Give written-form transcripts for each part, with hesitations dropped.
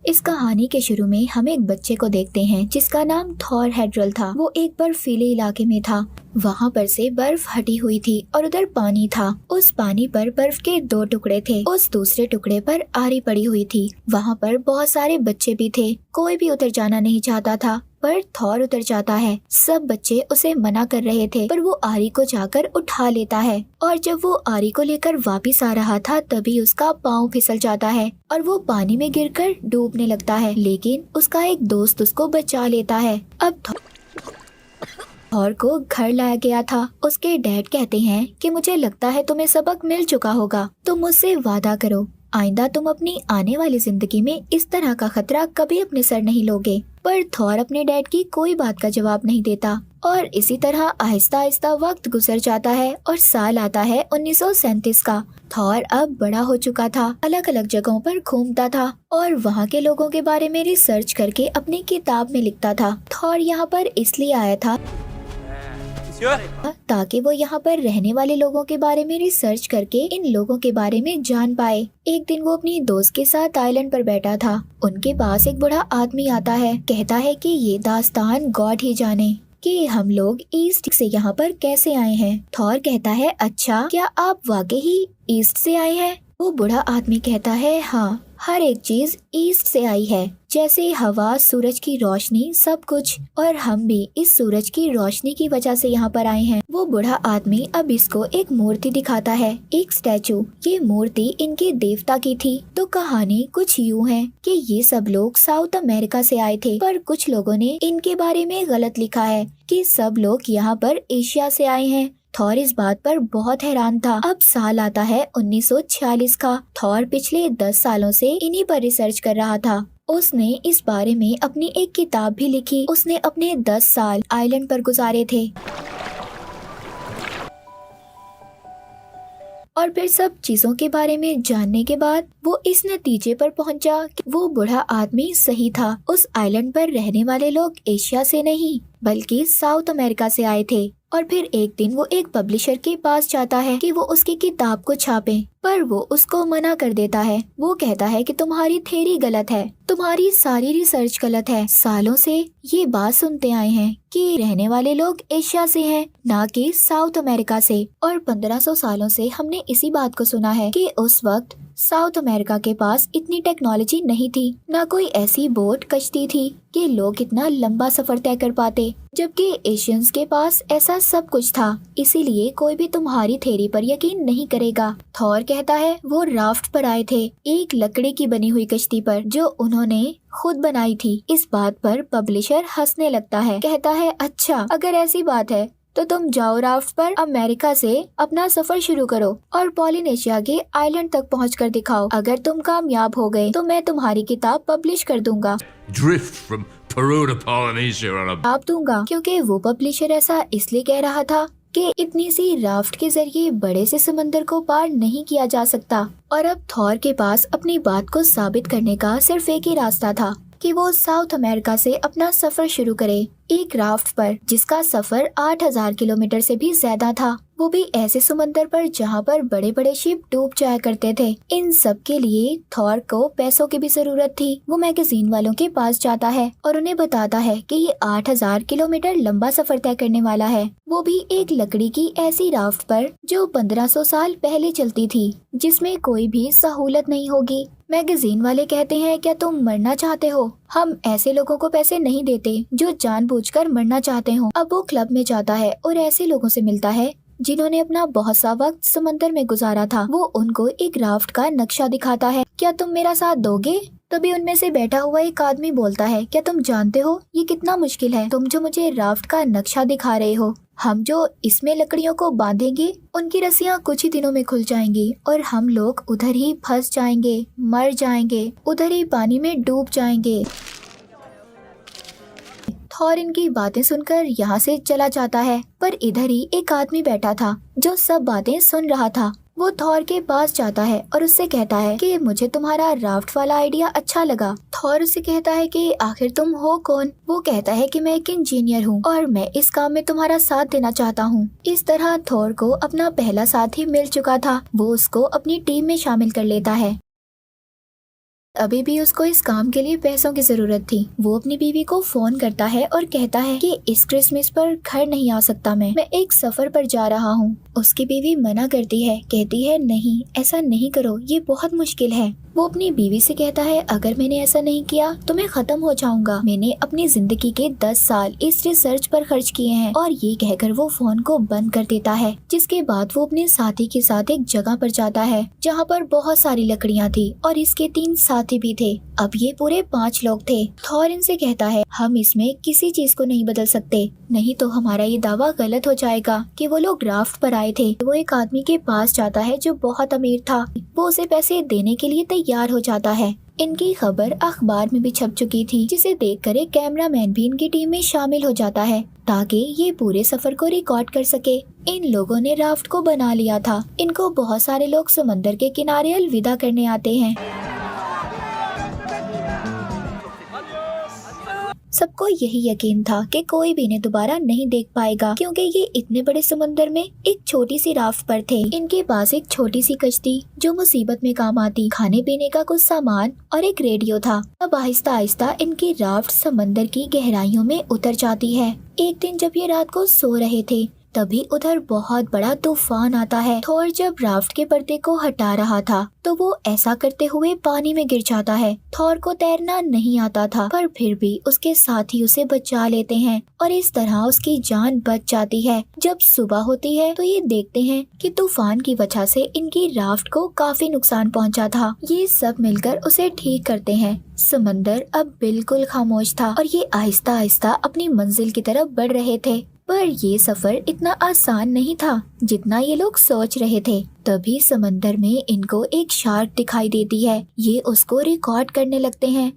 इस कहानी के शुरू में हम एक बच्चे को देखते हैं जिसका नाम थॉर हेड्रल था। वो एक बर्फीले इलाके में था। वहाँ पर से बर्फ हटी हुई थी और उधर पानी था। उस पानी पर बर्फ के 2 टुकड़े थे। उस दूसरे टुकड़े पर आरी पड़ी हुई थी। वहाँ पर बहुत सारे बच्चे भी थे। कोई भी उतर जाना नहीं चाहता था, पर थॉर उतर जाता है। सब बच्चे उसे मना कर रहे थे, पर वो आरी को जाकर उठा लेता है। और जब वो आरी को लेकर वापस आ रहा था तभी उसका पाँव फिसल जाता है और वो पानी में गिरकर डूबने लगता है। लेकिन उसका एक दोस्त उसको बचा लेता है। अब थॉर को घर लाया गया था। उसके डैड कहते हैं कि मुझे लगता है तुम्हें सबक मिल चुका होगा। तुम मुझसे वादा करो, आइंदा तुम अपनी आने वाली जिंदगी में इस तरह का खतरा कभी अपने सर नहीं लोगे। पर थॉर अपने डैड की कोई बात का जवाब नहीं देता और इसी तरह आहिस्ता आहिस्ता वक्त गुजर जाता है और साल आता है 1937 का। थॉर अब बड़ा हो चुका था, अलग अलग जगहों पर घूमता था और वहाँ के लोगों के बारे में रिसर्च करके अपनी किताब में लिखता था। थॉर यहाँ पर इसलिए आया था ताकि वो यहाँ पर रहने वाले लोगों के बारे में रिसर्च करके इन लोगों के बारे में जान पाए। एक दिन वो अपनी दोस्त के साथ आइलैंड पर बैठा था। उनके पास एक बूढ़ा आदमी आता है, कहता है कि ये दास्तान गॉड ही जाने कि हम लोग ईस्ट से यहाँ पर कैसे आए हैं। थॉर कहता है, अच्छा, क्या आप वाकई ही ईस्ट से आए हैं? वो बूढ़ा आदमी कहता है, हाँ, हर एक चीज ईस्ट से आई है, जैसे हवा, सूरज की रोशनी, सब कुछ। और हम भी इस सूरज की रोशनी की वजह से यहाँ पर आए हैं। वो बूढ़ा आदमी अब इसको एक मूर्ति दिखाता है, एक स्टैचू। ये मूर्ति इनके देवता की थी। तो कहानी कुछ यूँ है कि ये सब लोग साउथ अमेरिका से आए थे, पर कुछ लोगों ने इनके बारे में गलत लिखा है कि सब लोग यहाँ पर एशिया से आए हैं। थॉर इस बात पर बहुत हैरान था। अब साल आता है 1946 का। थॉर पिछले 10 सालों से इन्हीं पर रिसर्च कर रहा था। उसने इस बारे में अपनी एक किताब भी लिखी। उसने अपने 10 साल आइलैंड पर गुजारे थे और फिर सब चीजों के बारे में जानने के बाद वो इस नतीजे पर पहुंचा कि वो बूढ़ा आदमी सही था। उस आइलैंड पर रहने वाले लोग एशिया से नहीं बल्कि साउथ अमेरिका से आए थे। और फिर एक दिन वो एक पब्लिशर के पास जाता है कि वो उसकी किताब को छापे, पर वो उसको मना कर देता है। वो कहता है कि तुम्हारी थ्योरी गलत है, तुम्हारी सारी रिसर्च गलत है। सालों से ये बात सुनते आए हैं कि रहने वाले लोग एशिया से हैं, ना कि साउथ अमेरिका से। और 1500 सालों से हमने इसी बात को सुना है कि उस वक्त साउथ अमेरिका के पास इतनी टेक्नोलॉजी नहीं थी, ना कोई ऐसी बोट कश्ती थी कि लोग इतना लंबा सफर तय कर पाते, जबकि एशियंस के पास ऐसा सब कुछ था। इसीलिए कोई भी तुम्हारी थ्योरी पर यकीन नहीं करेगा। थॉर कहता है वो राफ्ट पर आए थे, एक लकड़ी की बनी हुई कश्ती पर जो उन्होंने खुद बनाई थी। इस बात पर पब्लिशर हंसने लगता है, कहता है, अच्छा, अगर ऐसी बात है तो तुम जाओ राफ्ट पर अमेरिका से अपना सफर शुरू करो और पॉलिनेशिया के आइलैंड तक पहुंचकर दिखाओ। अगर तुम कामयाब हो गए तो मैं तुम्हारी किताब पब्लिश कर दूंगा। Drift from Peru to Polynesia on a... आप दूंगा, क्योंकि वो पब्लिशर ऐसा इसलिए कह रहा था कि इतनी सी राफ्ट के जरिए बड़े से समंदर को पार नहीं किया जा सकता। और अब थॉर के पास अपनी बात को साबित करने का सिर्फ एक ही रास्ता था कि वो साउथ अमेरिका से अपना सफर शुरू करे, एक राफ्ट पर जिसका सफर 8000 किलोमीटर से भी ज्यादा था, वो भी ऐसे समंदर पर जहाँ पर बड़े बड़े शिप डूब जाया करते थे। इन सब के लिए थॉर को पैसों की भी जरूरत थी। वो मैगजीन वालों के पास जाता है और उन्हें बताता है कि ये 8000 किलोमीटर लंबा सफर तय करने वाला है, वो भी एक लकड़ी की ऐसी राफ्ट पर जो 1500 साल पहले चलती थी, जिसमें कोई भी सहूलत नहीं होगी। मैगजीन वाले कहते हैं, क्या तुम मरना चाहते हो? हम ऐसे लोगों को पैसे नहीं देते जो जानबूझकर मरना चाहते हो। अब वो क्लब में जाता है और ऐसे लोगों से मिलता है जिन्होंने अपना बहुत सा वक्त समंदर में गुजारा था। वो उनको एक राफ्ट का नक्शा दिखाता है, क्या तुम मेरा साथ दोगे? तभी उनमें से बैठा हुआ एक आदमी बोलता है, क्या तुम जानते हो ये कितना मुश्किल है? तुम जो मुझे राफ्ट का नक्शा दिखा रहे हो, हम जो इसमें लकड़ियों को बांधेंगे उनकी रस्सियाँ कुछ ही दिनों में खुल जाएंगी और हम लोग उधर ही फंस जाएंगे, मर जाएंगे, उधर ही पानी में डूब जाएंगे। थॉर इनकी बातें सुनकर यहाँ से चला जाता है, पर इधर ही एक आदमी बैठा था जो सब बातें सुन रहा था। वो थॉर के पास जाता है और उससे कहता है कि मुझे तुम्हारा राफ्ट वाला आइडिया अच्छा लगा। थॉर उससे कहता है कि आखिर तुम हो कौन? वो कहता है कि मैं एक इंजीनियर हूँ और मैं इस काम में तुम्हारा साथ देना चाहता हूँ। इस तरह थॉर को अपना पहला साथी मिल चुका था। वो उसको अपनी टीम में शामिल कर लेता है। अभी भी उसको इस काम के लिए पैसों की जरूरत थी। वो अपनी बीवी को फोन करता है और कहता है कि इस क्रिसमस पर घर नहीं आ सकता, मैं एक सफर पर जा रहा हूँ। उसकी बीवी मना करती है, कहती है नहीं, ऐसा नहीं करो, ये बहुत मुश्किल है। वो अपनी बीवी से कहता है अगर मैंने ऐसा नहीं किया तो मैं खत्म हो जाऊंगा। मैंने अपनी जिंदगी के 10 साल इस रिसर्च पर खर्च किए हैं। और ये कहकर वो फोन को बंद कर देता है। जिसके बाद वो अपने साथी के साथ एक जगह पर जाता है जहाँ पर बहुत सारी लकड़ियाँ थी और इसके 3 साथी भी थे। अब ये पूरे 5 लोग थे। थॉर इनसे कहता है हम इसमें किसी चीज को नहीं बदल सकते, नहीं तो हमारा ये दावा गलत हो जाएगा कि वो लोग राफ्ट पर आए थे। वो एक आदमी के पास जाता है जो बहुत अमीर था। वो उसे पैसे देने के लिए तैयार हो जाता है। इनकी खबर अखबार में भी छप चुकी थी, जिसे देखकर एक कैमरामैन भी इनकी टीम में शामिल हो जाता है ताकि ये पूरे सफर को रिकॉर्ड कर सके। इन लोगों ने राफ्ट को बना लिया था। इनको बहुत सारे लोग समंदर के किनारे अलविदा करने आते हैं। सबको यही यकीन था कि कोई भी इन्हें दोबारा नहीं देख पाएगा, क्योंकि ये इतने बड़े समुद्र में एक छोटी सी राफ्ट पर थे। इनके पास एक छोटी सी कश्ती जो मुसीबत में काम आती, खाने पीने का कुछ सामान और एक रेडियो था। अब आहिस्ता आहिस्ता इनकी राफ्ट समंदर की गहराइयों में उतर जाती है। एक दिन जब ये रात को सो रहे थे तभी उधर बहुत बड़ा तूफान आता है। थॉर जब राफ्ट के पर्दे को हटा रहा था तो वो ऐसा करते हुए पानी में गिर जाता है। थॉर को तैरना नहीं आता था, पर फिर भी उसके साथी उसे बचा लेते हैं और इस तरह उसकी जान बच जाती है। जब सुबह होती है तो ये देखते हैं कि तूफान की वजह से इनकी राफ्ट को काफी नुकसान पहुंचा था। ये सब मिलकर उसे ठीक करते हैं। समंदर अब बिल्कुल खामोश था और ये आहिस्ता आहिस्ता अपनी मंजिल की तरफ बढ़ रहे थे। पर ये सफर इतना आसान नहीं था जितना ये लोग सोच रहे थे। तभी समंदर में इनको एक शार्क दिखाई देती है। ये उसको रिकॉर्ड करने लगते हैं।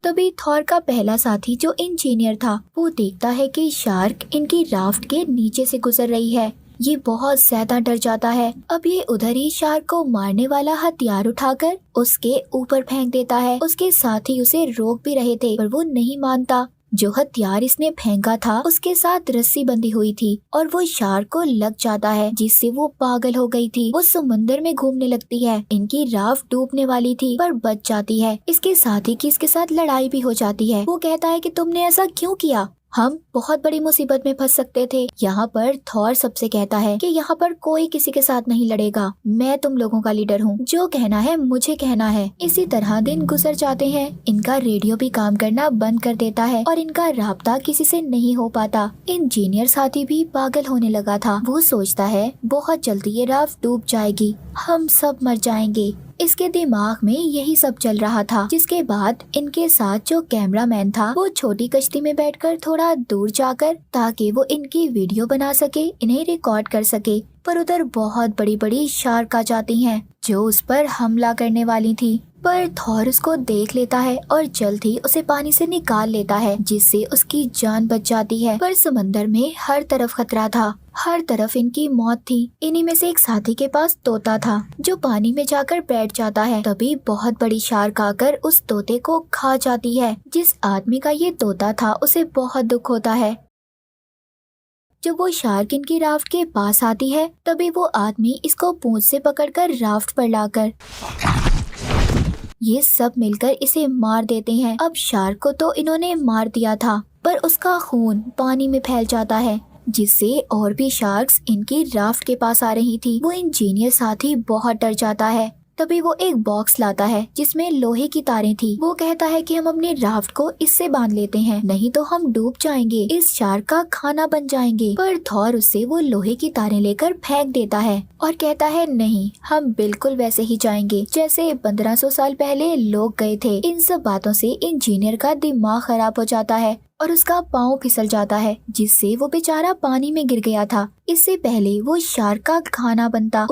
तभी थॉर का पहला साथी जो इंजीनियर था वो देखता है कि शार्क इनकी राफ्ट के नीचे से गुजर रही है। ये बहुत ज्यादा डर जाता है। अब ये उधर ही शार्क को मारने वाला हथियार उठाकर उसके ऊपर फेंक देता है। उसके साथी उसे रोक भी रहे थे पर वो नहीं मानता। जो हथियार इसने फेंका था उसके साथ रस्सी बंधी हुई थी और वो शार्क को लग जाता है, जिससे वो पागल हो गई थी। वो समुंदर में घूमने लगती है। इनकी राफ्ट डूबने वाली थी पर बच जाती है। इसके साथी की इसके साथ लड़ाई भी हो जाती है। वो कहता है कि तुमने ऐसा क्यों किया, हम बहुत बड़ी मुसीबत में फंस सकते थे। यहाँ पर थॉर सबसे कहता है कि यहाँ पर कोई किसी के साथ नहीं लड़ेगा, मैं तुम लोगों का लीडर हूँ, जो कहना है मुझे कहना है। इसी तरह दिन गुजर जाते हैं। इनका रेडियो भी काम करना बंद कर देता है और इनका राब्ता किसी से नहीं हो पाता। इंजीनियर साथी भी पागल होने लगा था। वो सोचता है बहुत जल्दी ये राफ्ट डूब जाएगी, हम सब मर जाएंगे। इसके दिमाग में यही सब चल रहा था। जिसके बाद इनके साथ जो कैमरामैन था वो छोटी कश्ती में बैठकर थोड़ा दूर जाकर ताकि वो इनकी वीडियो बना सके, इन्हें रिकॉर्ड कर सके। पर उधर बहुत बड़ी बड़ी शार्क आ जाती हैं जो उस पर हमला करने वाली थी। पर थॉर उसको देख लेता है और जल्द ही उसे पानी से निकाल लेता है, जिससे उसकी जान बच जाती है। पर समंदर में हर तरफ खतरा था, हर तरफ इनकी मौत थी। इन्हीं में से एक साथी के पास तोता था जो पानी में जाकर बैठ जाता है। तभी बहुत बड़ी शार्क आकर उस तोते को खा जाती है। जिस आदमी का ये तोता था उसे बहुत दुख होता है। जब वो शार्क इनकी राफ्ट के पास आती है तभी वो आदमी इसको पूंछ से पकड़कर राफ्ट पर लाकर ये सब मिलकर इसे मार देते हैं। अब शार्क को तो इन्होंने मार दिया था पर उसका खून पानी में फैल जाता है, जिससे और भी शार्क्स इनकी राफ्ट के पास आ रही थी। वो इंजीनियर साथी बहुत डर जाता है। तभी वो एक बॉक्स लाता है जिसमें लोहे की तारें थी। वो कहता है कि हम अपने राफ्ट को इससे बांध लेते हैं, नहीं तो हम डूब जाएंगे, इस शार्क का खाना बन जाएंगे। पर थॉर उससे वो लोहे की तारें लेकर फेंक देता है और कहता है नहीं, हम बिल्कुल वैसे ही जाएंगे जैसे 1500 साल पहले लोग गए थे। इन सब बातों से इंजीनियर का दिमाग खराब हो जाता है और उसका पाँव फिसल जाता है, जिससे वो बेचारा पानी में गिर गया था। इससे पहले वो शार्क का खाना बनता।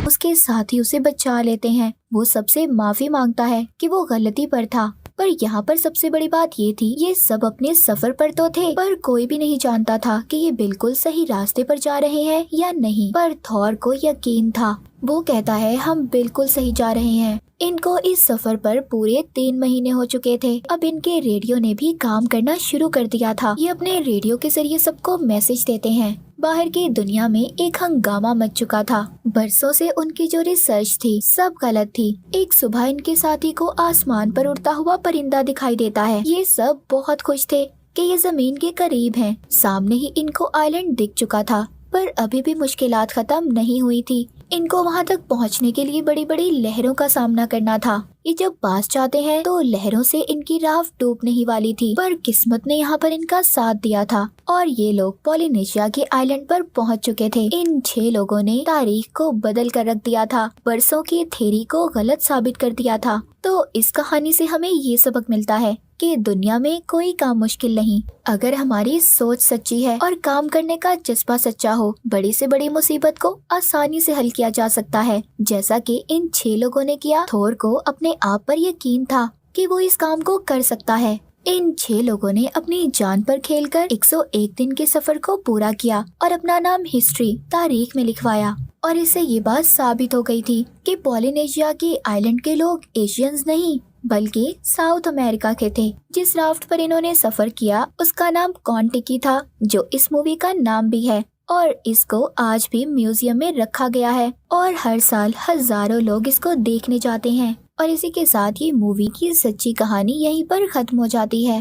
उसके साथी उसे बचा लेते हैं। वो सबसे माफी मांगता है कि वो गलती पर था। पर यहाँ पर सबसे बड़ी बात ये थी, ये सब अपने सफर पर तो थे पर कोई भी नहीं जानता था कि ये बिल्कुल सही रास्ते पर जा रहे हैं या नहीं। पर थॉर को यकीन था। वो कहता है हम बिल्कुल सही जा रहे हैं। इनको इस सफर पर पूरे 3 महीने हो चुके थे। अब इनके रेडियो ने भी काम करना शुरू कर दिया था। ये अपने रेडियो के जरिए सबको मैसेज देते हैं। बाहर की दुनिया में एक हंगामा मच चुका था। बरसों से उनकी जो रिसर्च थी सब गलत थी। एक सुबह इनके साथी को आसमान पर उड़ता हुआ परिंदा दिखाई देता है। ये सब बहुत खुश थे कि ये जमीन के करीब हैं। सामने ही इनको आइलैंड दिख चुका था, पर अभी भी मुश्किलात खत्म नहीं हुई थी। इनको वहाँ तक पहुँचने के लिए बड़ी बड़ी लहरों का सामना करना था। ये जब पास जाते हैं तो लहरों से इनकी राफ्ट डूबने ही वाली थी, पर किस्मत ने यहाँ पर इनका साथ दिया था और ये लोग पॉलिनेशिया के आइलैंड पर पहुँच चुके थे। इन 6 लोगों ने तारीख को बदल कर रख दिया था, बरसों की थ्योरी को गलत साबित कर दिया था। तो इस कहानी से हमें ये सबक मिलता है कि दुनिया में कोई काम मुश्किल नहीं। अगर हमारी सोच सच्ची है और काम करने का जज्बा सच्चा हो, बड़ी से बड़ी मुसीबत को आसानी से हल किया जा सकता है, जैसा कि इन 6 लोगों ने किया। थोर को अपने आप पर यकीन था कि वो इस काम को कर सकता है। इन 6 लोगों ने अपनी जान पर खेलकर 101 दिन के सफर को पूरा किया और अपना नाम हिस्ट्री तारीख में लिखवाया। और इससे ये बात साबित हो गई थी कि पॉलिनेशिया के आइलैंड के लोग एशियंस नहीं बल्कि साउथ अमेरिका के थे। जिस राफ्ट पर इन्होंने सफर किया उसका नाम कॉन्टिकी था, जो इस मूवी का नाम भी है, और इसको आज भी म्यूजियम में रखा गया है और हर साल हजारों लोग इसको देखने जाते हैं। और इसी के साथ ये मूवी की सच्ची कहानी यहीं पर खत्म हो जाती है।